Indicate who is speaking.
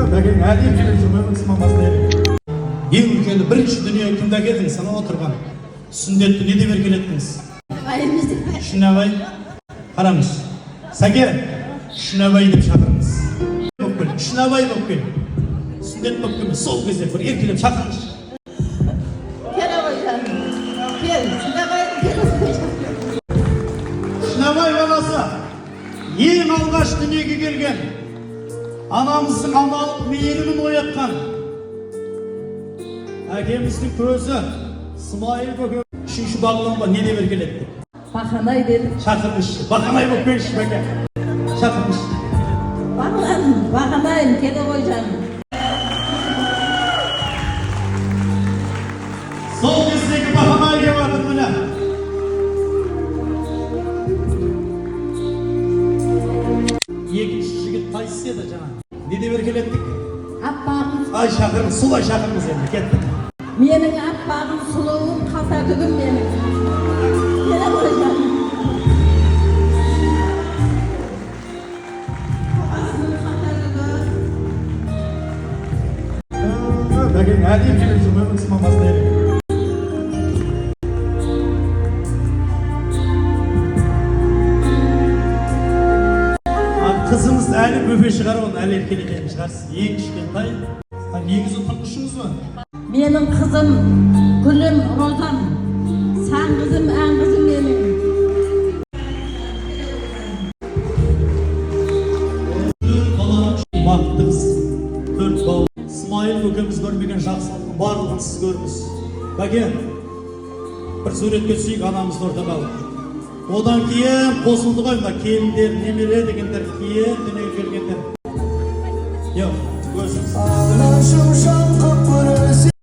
Speaker 1: Бәкең әлем келіп жүрмемін сымамасын әлем. Ең үлкені бірінші дүние кімді әкелдіңіз? Санап отырған. Сүндетті не деп еркелеттіңіз? Шынабай. Қараңыз. Сәке, Шынабай деп шақырыңыз. Шынабай болып кел. Сүндет болып кел. Сол кезде бір еркелеп шақырыңыз. Шынабай баласы ең алғаш дүниеге келген, анамыздың аналық мейірімін оятқан, әкеміздің көзі Смайыл көке. Үшінші бағланға не деп еркелетті?
Speaker 2: Бақанай деді.
Speaker 1: Шақырыңызшы. Бақанай болып келші бәке. Шақырыңызшы.
Speaker 2: Бақанайым келе ғой жаным.
Speaker 1: Сол кездегі Бақанай деп атыр міне. Екінші жігіт қайсысы еді жаңа? Не деп еркелеттік?
Speaker 2: Аппағым.
Speaker 1: Ай шақырыңыз, солай шақырыңыз енді, кеттік.
Speaker 2: Менің аппағым, сұлуым, қалтадығым менің. Келе ғой жаным.
Speaker 1: Бәкең әлем келіп жүрмемін сымамасын әлем. Қызыңыз әлі бөпе шығар, оны әлі еркелететін шығарсыз. Ең кішкентай. Негізі тұңғышыңыз ба?
Speaker 2: Менің қызым, гүлім, розам. Сан қызым, ән қызым менің.
Speaker 1: Бақыттыңыз. Төрт бау. Смайыл көкеміз көрмеген жақсылықтың барлығын сіз көріңіз. Бәке, бір суретке түсейік, анамыз орта қалып. Одан кейін қосылды ғой, мына келіндер, немере дегендер, кейін дүниеге келгендер. Yok, gözüm.